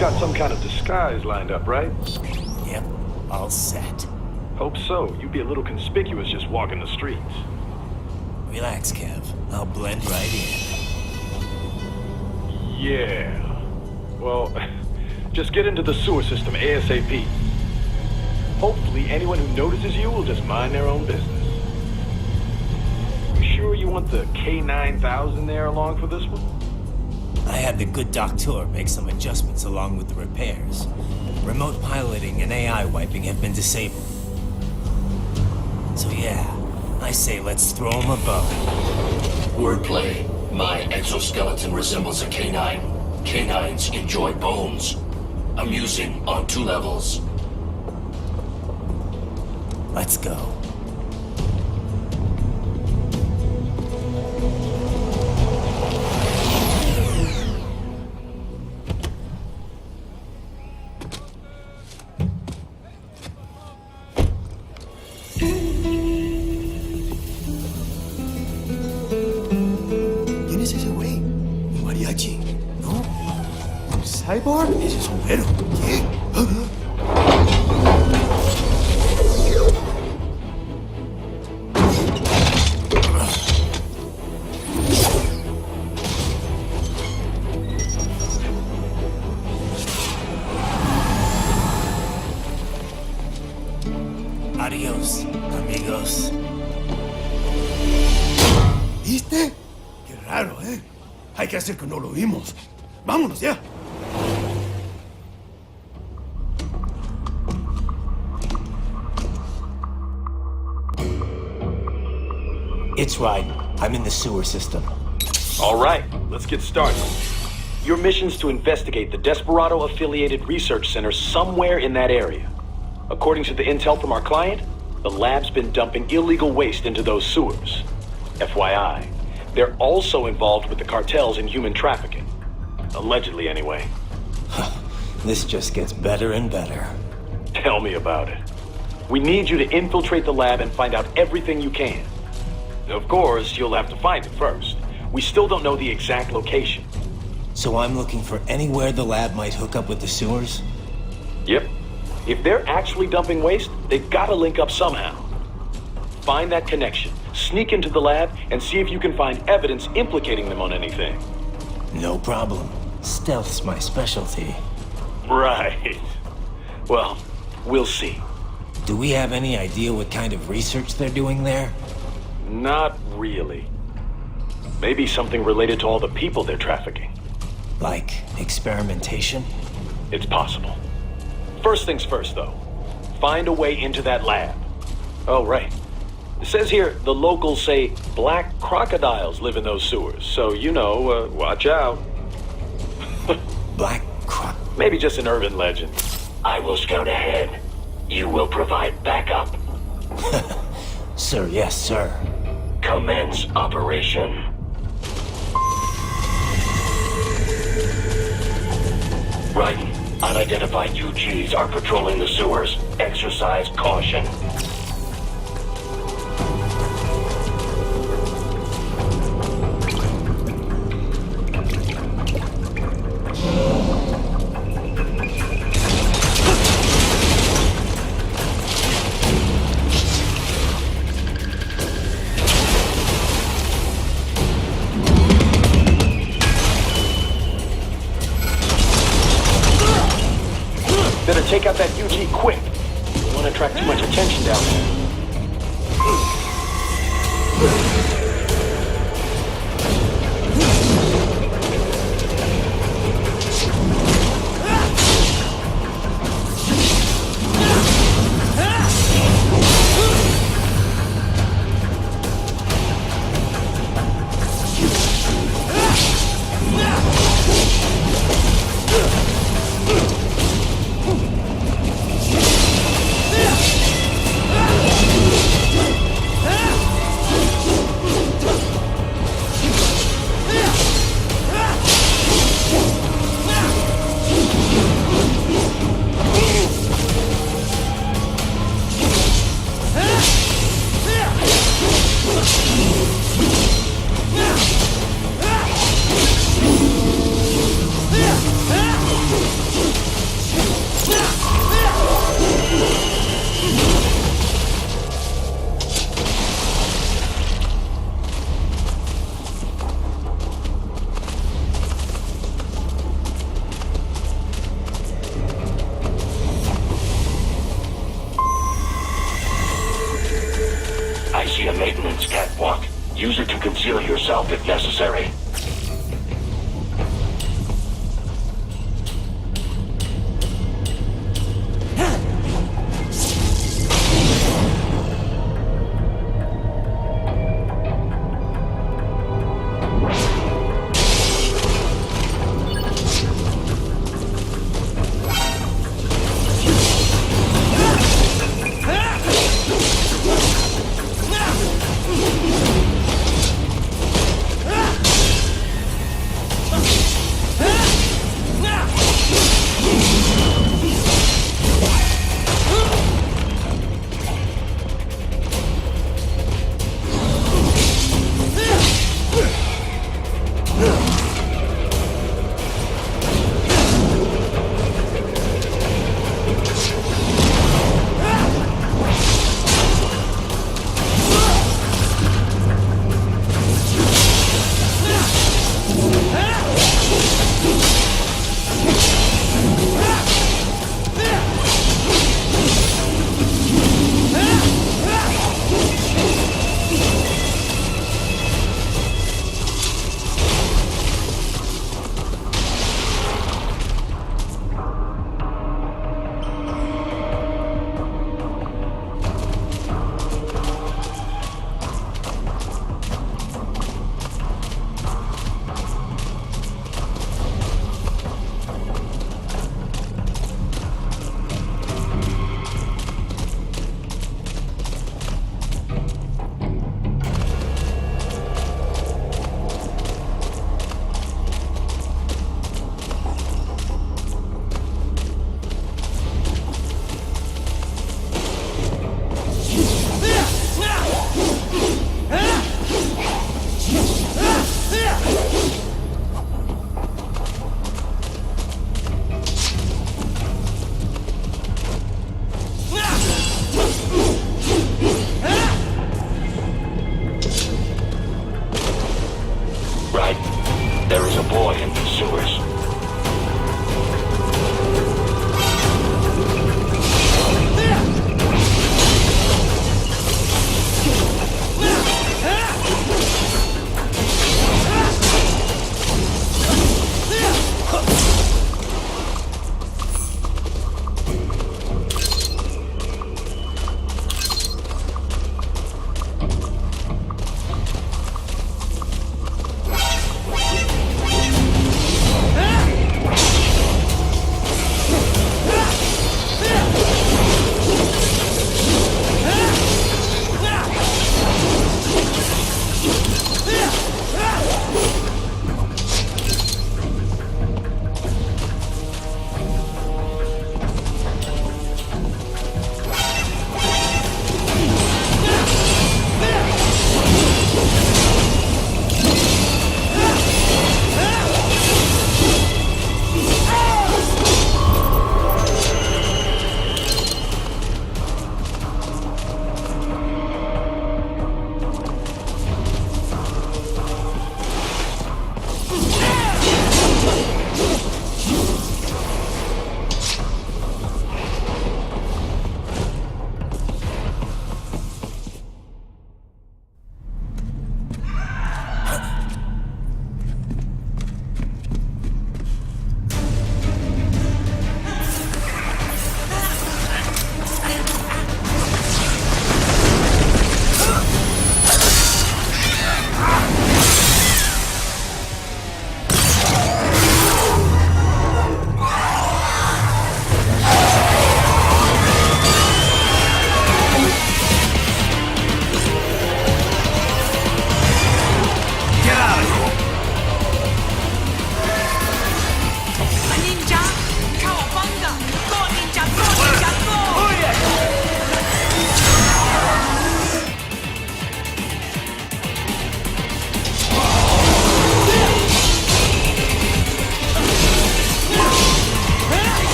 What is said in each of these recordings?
got some kind of disguise lined up, right? Yep, all set. Hope so. You'd be a little conspicuous just walking the streets. Relax, Kev. I'll blend right in. Yeah. Well, just get into the sewer system ASAP. Hopefully anyone who notices you will just mind their own business. You sure you want the K9000 there along for this one? I had the good doctor make some adjustments along with the repairs. Remote piloting and AI wiping have been disabled. So yeah, I say let's throw him a bone. Wordplay. My exoskeleton resembles a canine. Canines enjoy bones. Amusing on 2 levels. Let's go. ¿Quién es ese güey? ¿Un mariachi? ¿No? ¿Un cyborg? Ese es un güero. ¿Qué? Adiós, amigos. ¿Viste? Qué raro, ¿eh? Hay que hacer que no lo vimos. ¡Vámonos ya! It's Raiden. I'm in the sewer system. All right, let's get started. Your mission's to investigate the Desperado-affiliated research center somewhere in that area. According to the intel from our client, the lab's been dumping illegal waste into those sewers. FYI, they're also involved with the cartels in human trafficking. Allegedly, anyway. This just gets better and better. Tell me about it. We need you to infiltrate the lab and find out everything you can. Of course, you'll have to find it first. We still don't know the exact location. So I'm looking for anywhere the lab might hook up with the sewers? Yep. If they're actually dumping waste, they've got to link up somehow. Find that connection, sneak into the lab, and see if you can find evidence implicating them on anything. No problem. Stealth's my specialty. Right. Well, we'll see. Do we have any idea what kind of research they're doing there? Not really. Maybe something related to all the people they're trafficking. Like experimentation? It's possible. First things first, though. Find a way into that lab. Oh, right. It says here the locals say black crocodiles live in those sewers, so, you know, watch out. Black croc... Maybe just an urban legend. I will scout ahead. You will provide backup. Sir, yes, sir. Commence operation. Raiden, unidentified UGs are patrolling the sewers. Exercise caution. Better take out that UG quick. Don't want to attract too much attention down there. maintenance catwalk. Use it to conceal yourself if necessary.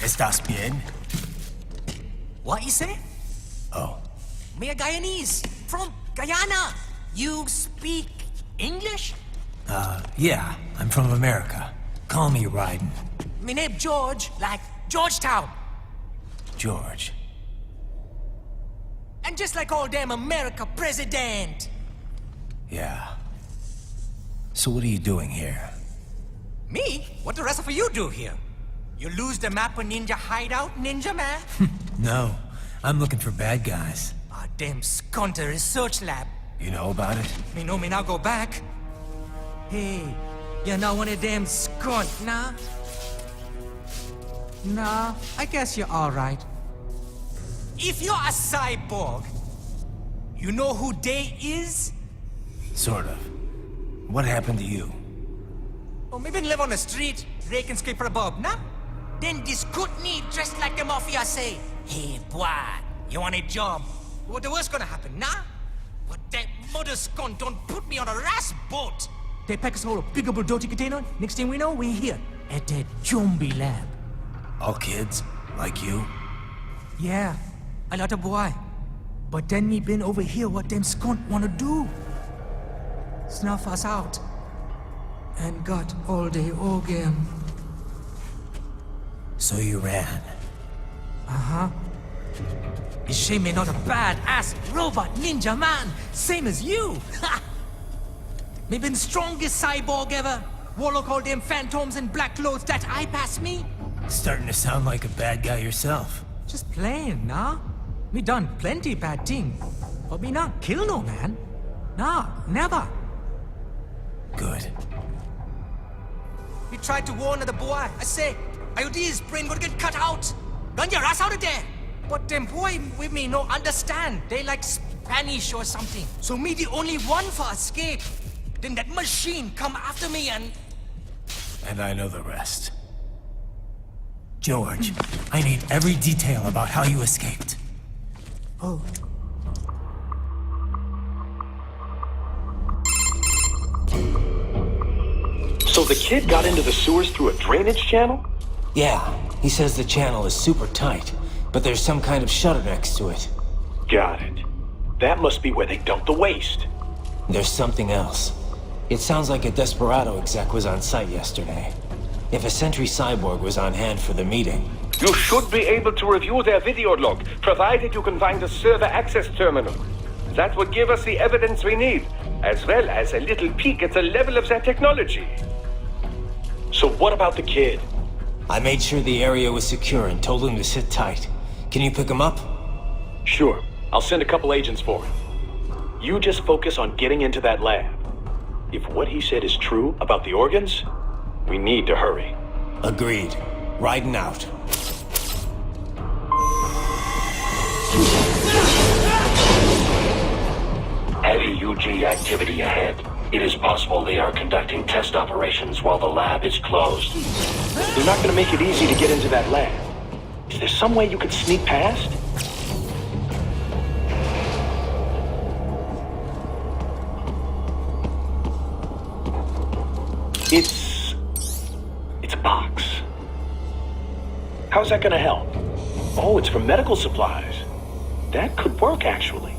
¿Estás bien? What you say? Oh, Me a Guyanese from Guyana. You speak English? yeah, I'm from America. Call me Raiden. Me name George, like Georgetown. George. And just like all damn America president. Yeah. So what are you doing here? Me? What the rest of you do here? You lose the map of Ninja hideout, Ninja man? No, I'm looking for bad guys. Ah, damn skunter research lab. You know about it? Me know me now go back. Hey, you're not one of them skunt, nah? Nah, I guess you're alright. If you're a cyborg, you know who they is? Sort of. What happened to you? Oh, maybe live on the street, rake and scrape for a bob, nah? Then this good need dressed like the mafia say, hey boy, you want a job? What the worst gonna happen, nah? But that mother scunt don't put me on a ras boat. They pack us all a big old dirty container. Next thing we know, we're here at that zombie lab. All kids? Like you? Yeah, a lot of boy. But then me been over here what them scunt wanna do. Snuff us out. And got all the organ. So you ran. Uh-huh. Is she me not a bad-ass robot ninja man, same as you? Ha! Me been strongest cyborg ever. Warlock all them phantoms in black clothes that eye pass me. Starting to sound like a bad guy yourself. Just playing, nah? Me done plenty bad thing. But me not kill no man. Nah, never. Good. We tried to warn the boy. I say, IOD's brain gonna get cut out. Run your ass out of there. But them boy with me no understand. They like Spanish or something. So me the only one for escape. Then that machine come after me and... And I know the rest. George, I need every detail about how you escaped. Oh. So the kid got into the sewers through a drainage channel? Yeah, he says the channel is super tight, but there's some kind of shutter next to it. Got it. That must be where they dumped the waste. There's something else. It sounds like a Desperado exec was on site yesterday. If a Sentry Cyborg was on hand for the meeting... You should be able to review their video log, provided you can find the server access terminal. That would give us the evidence we need, as well as a little peek at the level of their technology. So what about the kid? I made sure the area was secure and told him to sit tight. Can you pick him up? Sure. I'll send a couple agents for him. You just focus on getting into that lab. If what he said is true about the organs, we need to hurry. Agreed. Raiden out. Heavy UG activity ahead. It is possible they are conducting test operations while the lab is closed. They're not gonna make it easy to get into that lab. Is there some way you could sneak past? It's a box. How's that gonna help? Oh, it's for medical supplies. That could work, actually.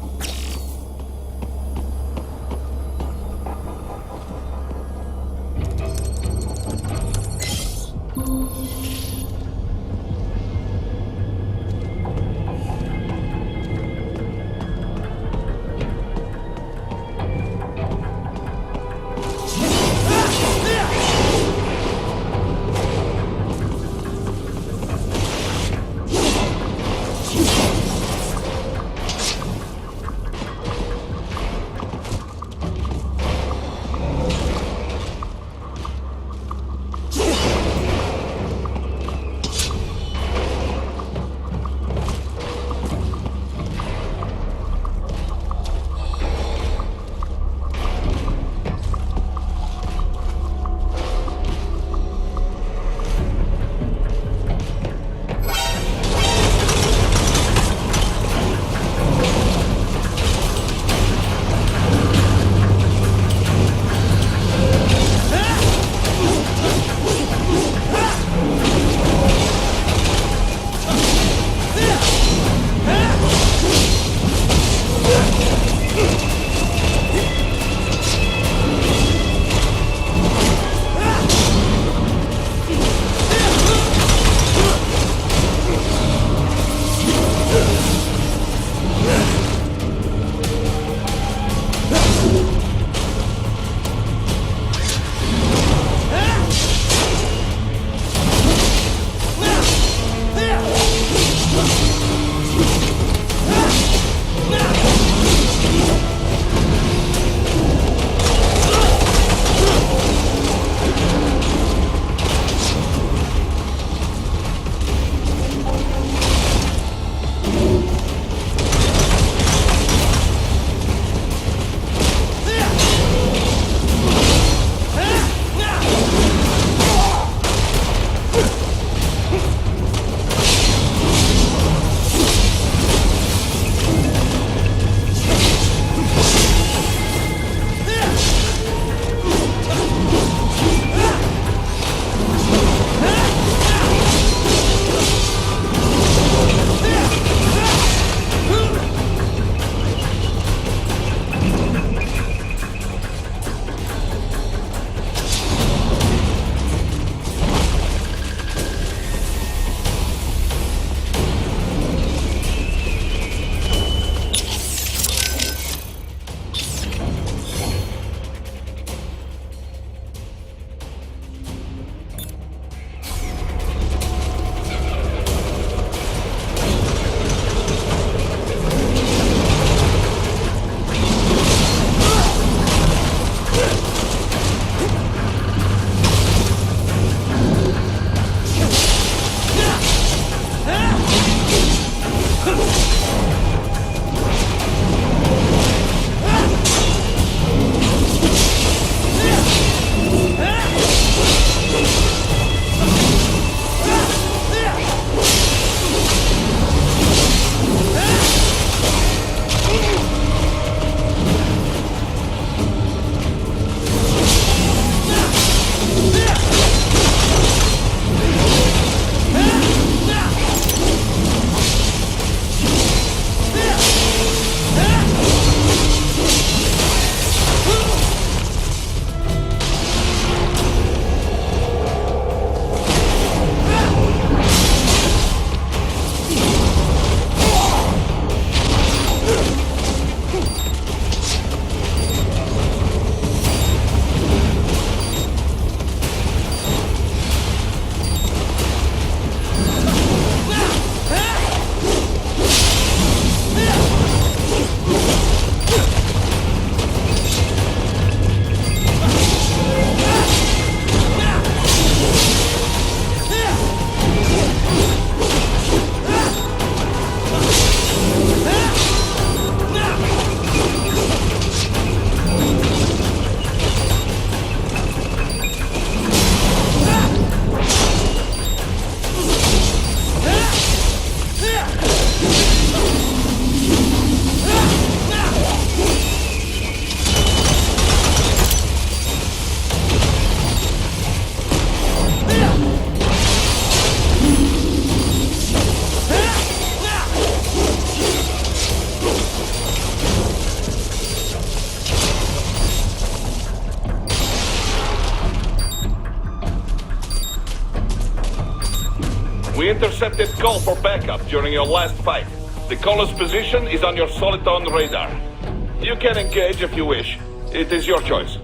We intercepted call for backup during your last fight. The caller's position is on your Soliton radar. You can engage if you wish. It is your choice.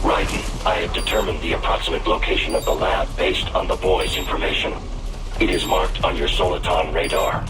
Raiden, I have determined the approximate location of the lab based on the boy's information. It is marked on your Soliton radar.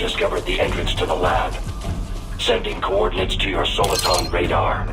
discovered the entrance to the lab. Sending coordinates to your Soliton radar.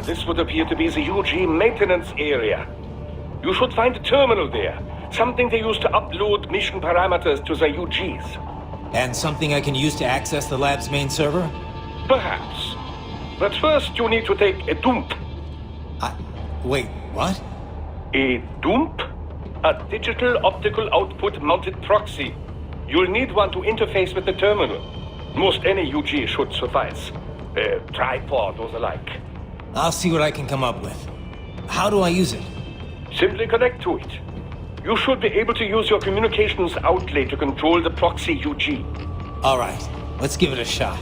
This would appear to be the UG maintenance area. You should find a terminal there. Something they use to upload mission parameters to the UGs. And something I can use to access the lab's main server? Perhaps. But first you need to take a dump. Wait, what? A dump? A digital optical output mounted proxy. You'll need one to interface with the terminal. Most any UG should suffice. A tripod or the like. I'll see what I can come up with. How do I use it? Simply connect to it. You should be able to use your communications outlay to control the proxy UG. All right, let's give it a shot.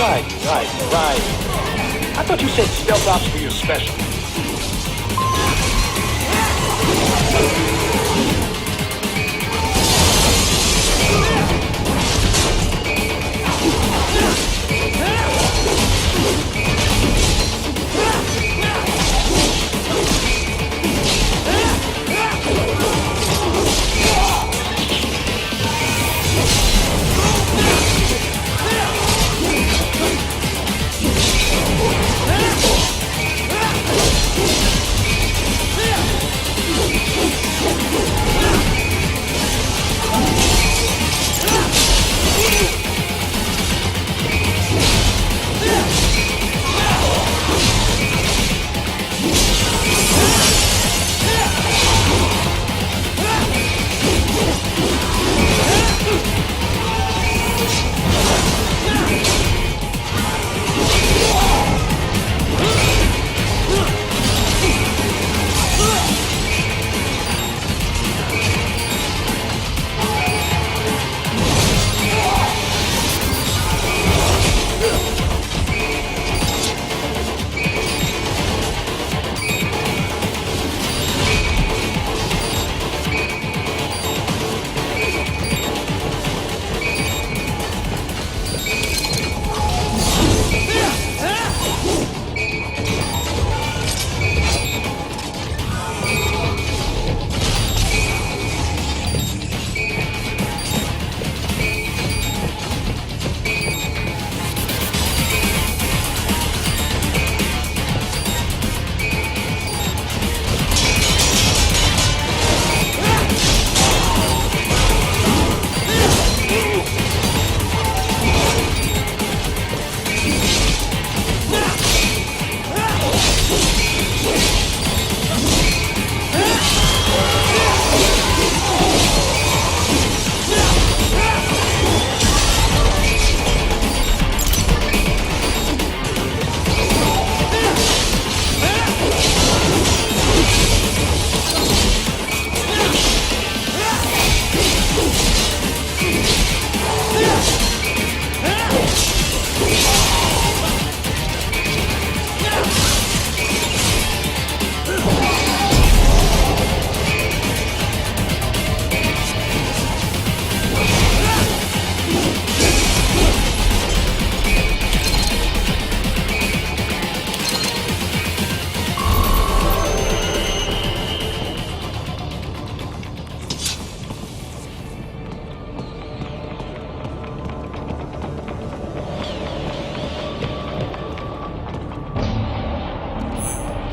Right. I thought you said stealth ops were your special.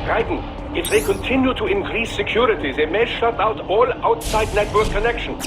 Raiden, if they continue to increase security, they may shut out all outside network connections.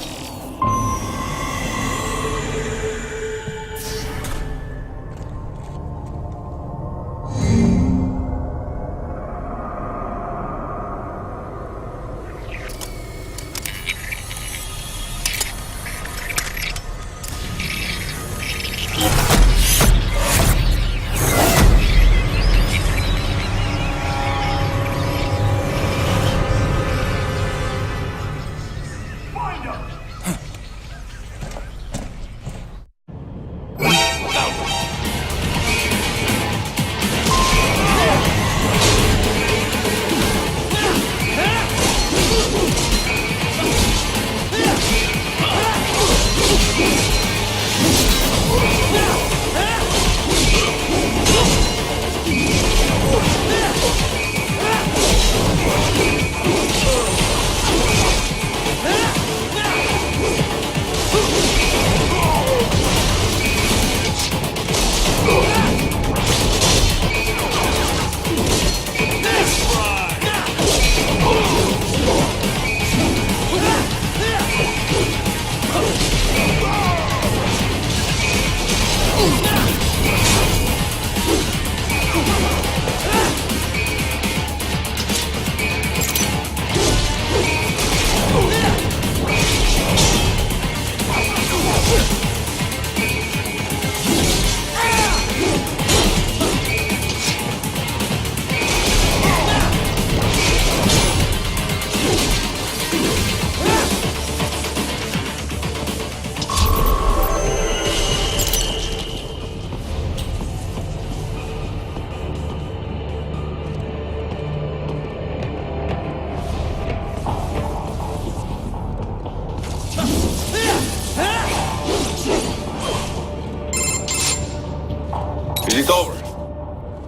Is it over?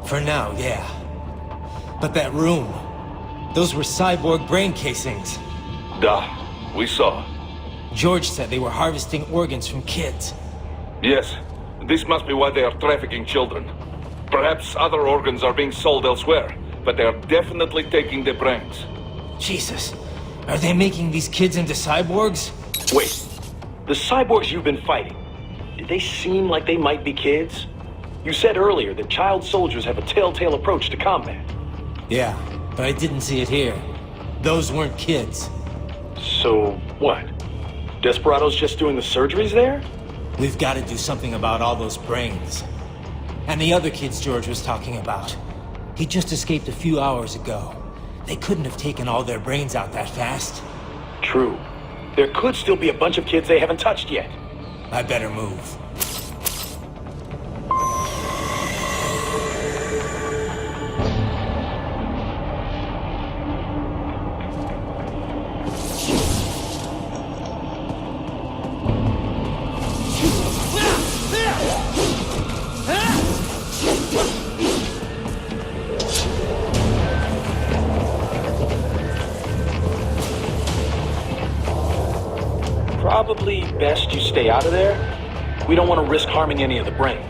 For now, yeah. But that room, those were cyborg brain casings. Duh, we saw. George said they were harvesting organs from kids. Yes, this must be why they are trafficking children. Perhaps other organs are being sold elsewhere, but they are definitely taking the brains. Jesus, are they making these kids into cyborgs? Wait, the cyborgs you've been fighting, did they seem like they might be kids? You said earlier that child soldiers have a telltale approach to combat. Yeah, but I didn't see it here. Those weren't kids. So, what? Desperado's just doing the surgeries there? We've got to do something about all those brains. And the other kids George was talking about. He just escaped a few hours ago. They couldn't have taken all their brains out that fast. True. There could still be a bunch of kids they haven't touched yet. I better move. Probably best you stay out of there. We don't want to risk harming any of the brains.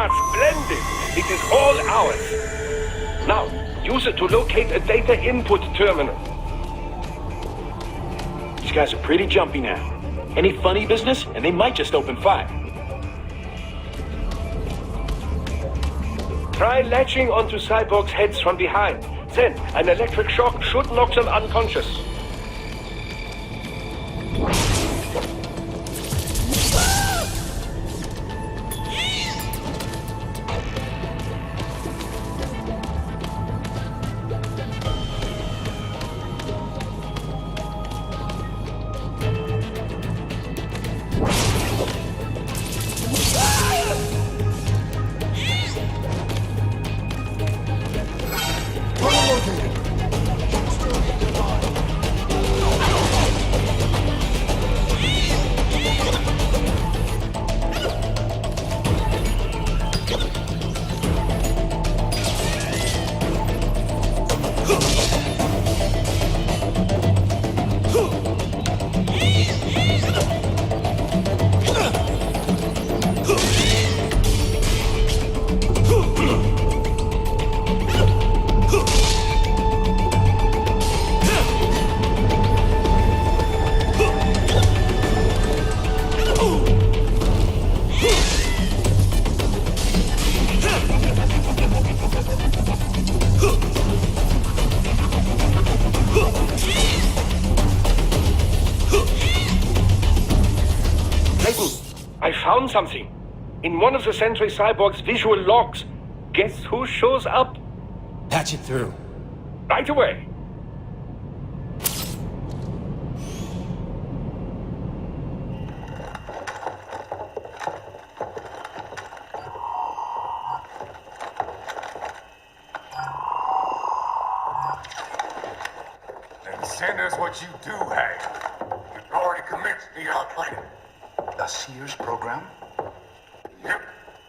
Splendid! It is all ours. Now, use it to locate a data input terminal. These guys are pretty jumpy now. Any funny business, and they might just open fire. Try latching onto Cyborg's heads from behind. Then, an electric shock should knock them unconscious. Something. In one of the Sentry Cyborg's visual logs. Guess who shows up? Patch it through. Right away. And send us what you do have. You've already commenced the outplay. The Sears program? Yep.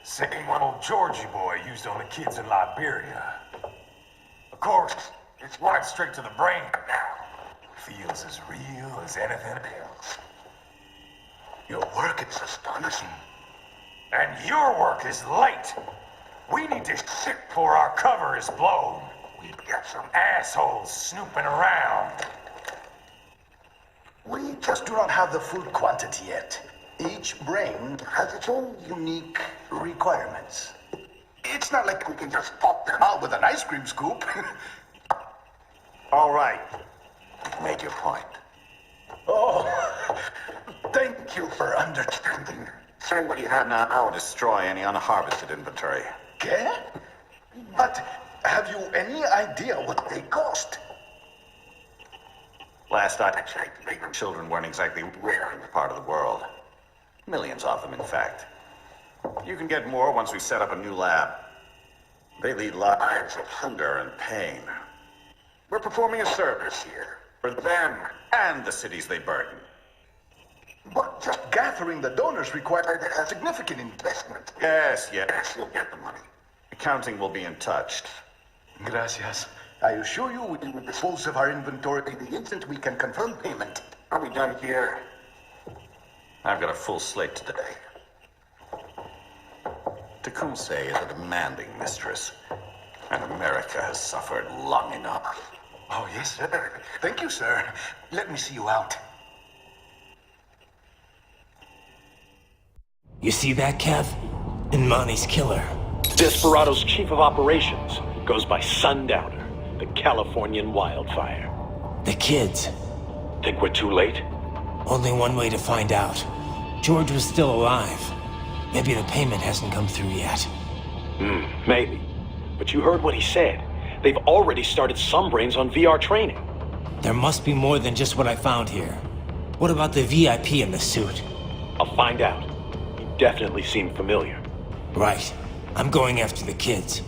Same one old Georgie boy used on the kids in Liberia. Of course, it's right straight to the brain now. Feels as real as anything else. Your work is astonishing. And your work is late. We need to shit before our cover is blown. We've got some assholes snooping around. We just do not have the full quantity yet. Each brain has its own unique requirements. It's not like we can just pop them out with an ice cream scoop. All right. Make your point. Oh, thank you for understanding. Send what you have now. I'll destroy any unharvested inventory. Okay? But have you any idea what they cost? Last I checked, the children weren't exactly rare in the part of the world. Millions of them, in fact. You can get more once we set up a new lab. They lead lives of hunger and pain. We're performing a service here. For them and the cities they burden. But just gathering the donors required a significant investment. Yes, you'll get the money. Accounting will be in touch. Gracias. I assure you we will dispose of our inventory the instant we can confirm payment. Are we done here? I've got a full slate today. Tecumseh is a demanding mistress, and America has suffered long enough. Oh, yes, sir. Thank you, sir. Let me see you out. You see that, Kev? Imani's killer. Desperado's chief of operations goes by Sundowner, the Californian wildfire. The kids. Think we're too late? Only one way to find out. George was still alive. Maybe the payment hasn't come through yet. Maybe. But you heard what he said. They've already started some brains on VR training. There must be more than just what I found here. What about the VIP in the suit? I'll find out. He definitely seemed familiar. Right. I'm going after the kids.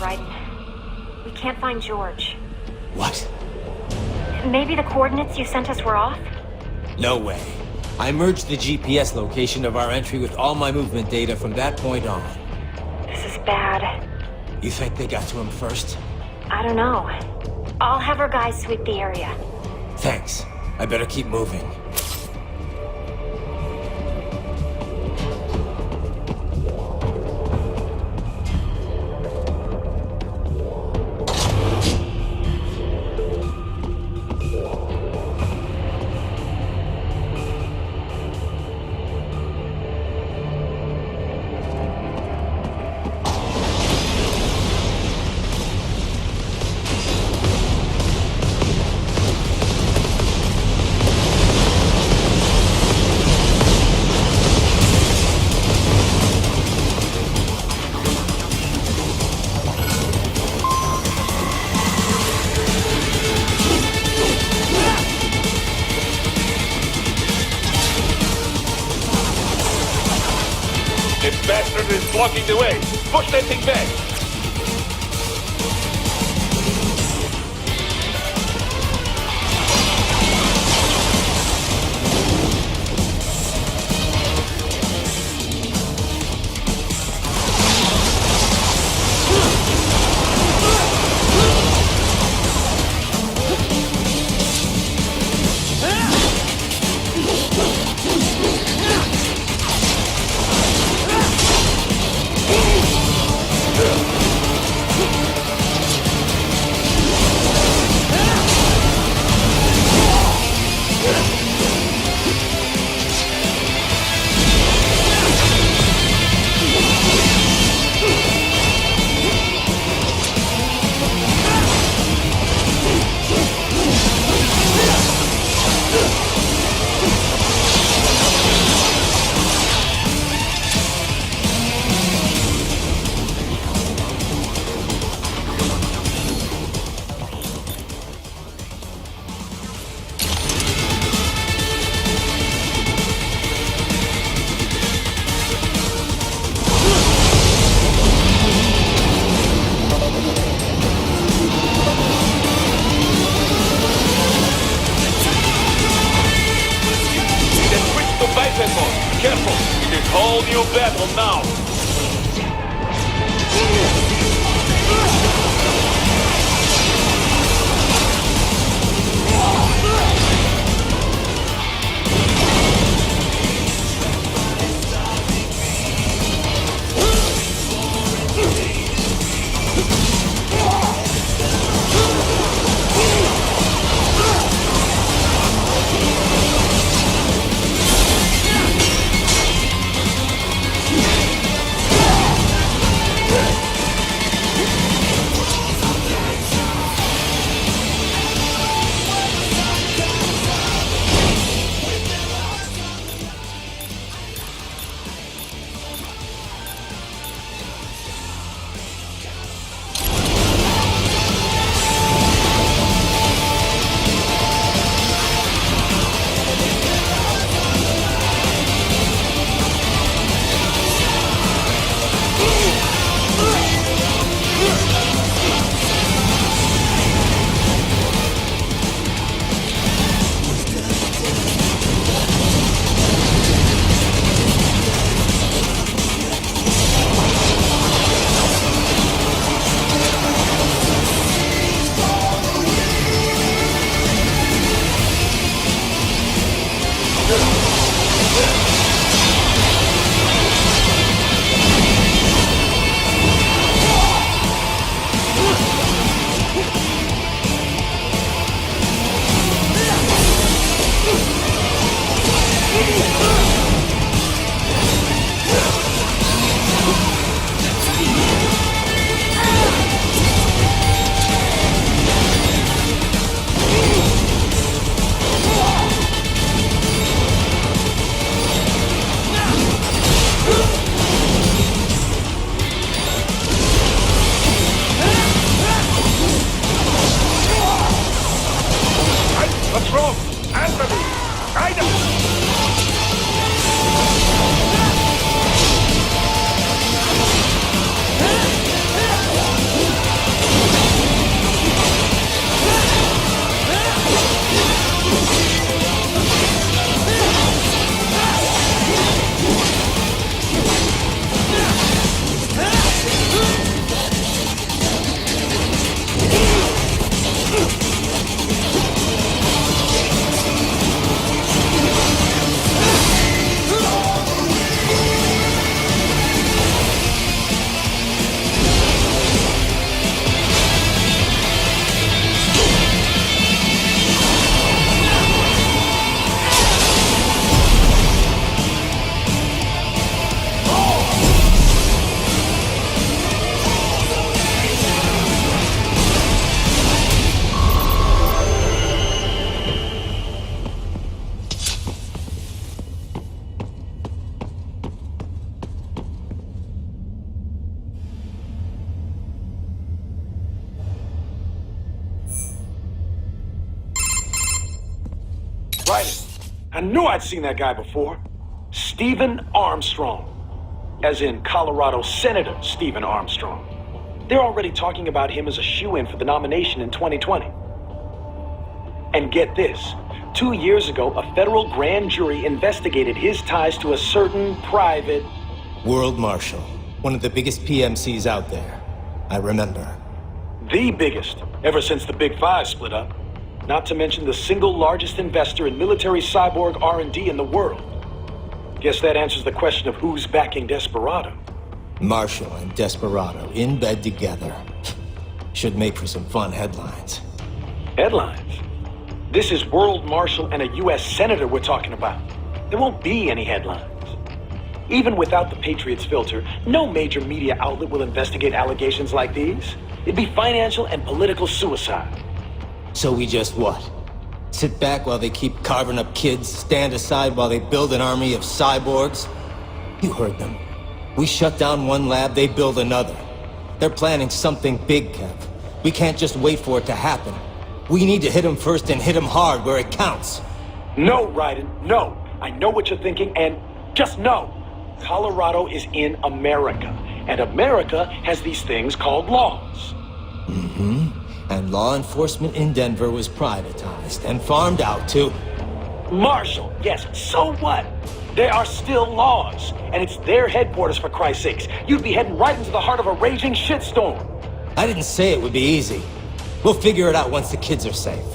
Raiden. We can't find George. What? Maybe the coordinates you sent us were off? No way. I merged the GPS location of our entry with all my movement data from that point on. This is bad. You think they got to him first? I don't know. I'll have our guys sweep the area. Thanks. I better keep moving. Blocking the way. Push that thing back. Careful! It is whole new battle now! I knew I'd seen that guy before. Stephen Armstrong. As in Colorado Senator Stephen Armstrong. They're already talking about him as a shoo-in for the nomination in 2020. And get this. 2 years ago, a federal grand jury investigated his ties to a certain private... World Marshal. One of the biggest PMCs out there. I remember. The biggest, ever since the Big Five split up. Not to mention the single largest investor in military cyborg R&D in the world. Guess that answers the question of who's backing Desperado. Marshall and Desperado in bed together. Should make for some fun headlines. Headlines? This is World Marshal and a U.S. Senator we're talking about. There won't be any headlines. Even without the Patriots filter, no major media outlet will investigate allegations like these. It'd be financial and political suicide. So we just what? Sit back while they keep carving up kids, stand aside while they build an army of cyborgs? You heard them. We shut down one lab, they build another. They're planning something big, Kev. We can't just wait for it to happen. We need to hit them first and hit them hard where it counts. No, Raiden, no. I know what you're thinking, and just know. Colorado is in America, and America has these things called laws. Mm-hmm. And law enforcement in Denver was privatized and farmed out to... Marshall, yes, so what? There are still laws, and it's their headquarters, for Christ's sakes. You'd be heading right into the heart of a raging shitstorm. I didn't say it would be easy. We'll figure it out once the kids are safe.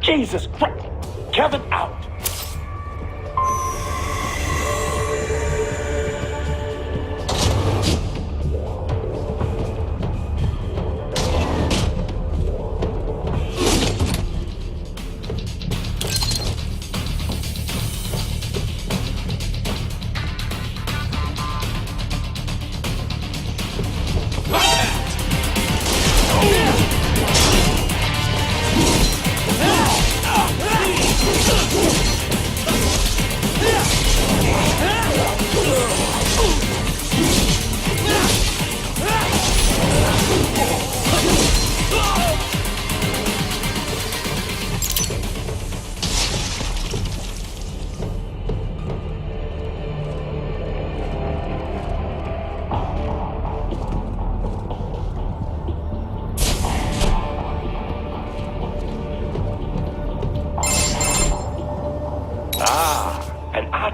Jesus Christ! Kevin, out!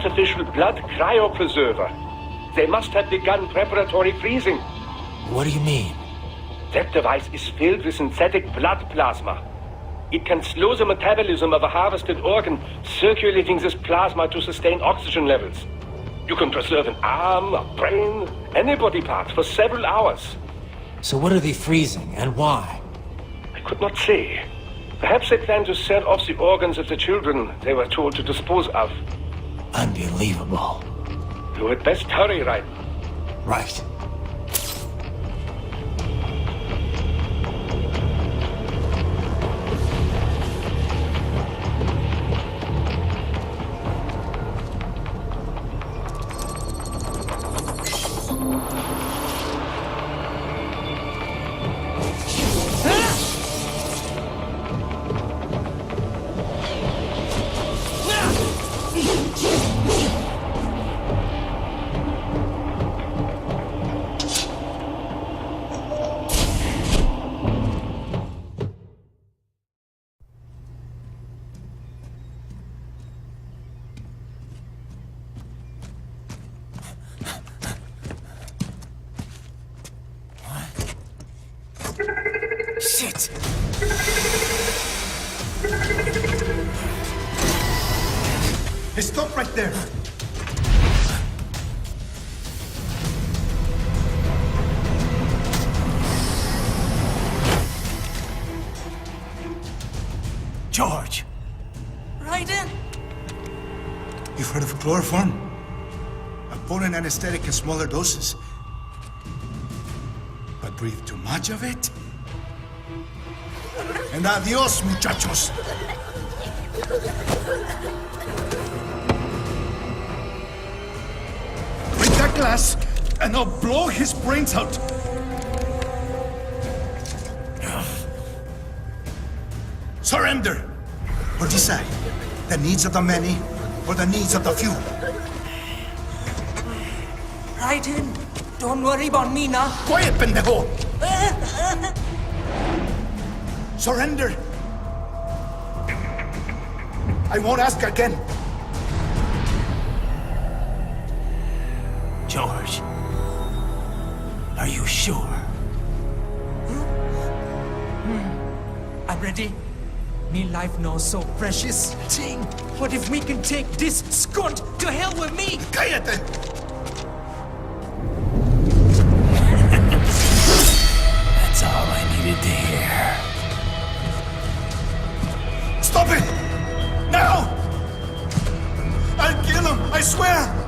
Artificial blood cryopreserver. They must have begun preparatory freezing. What do you mean? That device is filled with synthetic blood plasma. It can slow the metabolism of a harvested organ, circulating this plasma to sustain oxygen levels. You can preserve an arm, a brain, any body part for several hours. So what are they freezing, and why? I could not say. Perhaps they plan to sell off the organs of the children they were told to dispose of. Unbelievable. You had best hurry, Raiden. Right. Shit! Hey, stop right there! George! Raiden! You've heard of chloroform? A potent anesthetic in smaller doses. But breathe too much of it? And adios, muchachos! Break that glass, and I'll blow his brains out! Surrender! Or decide the needs of the many, or for the needs of the few. Raiden, don't worry about me now. Quiet, pendejo! Surrender! I won't ask again. George, are you sure? I'm ready. Me life now so precious. Ting, what if we can take this skunt to hell with me? Cállate! That's all I needed to hear. Stop it! Now! I'll kill him, I swear!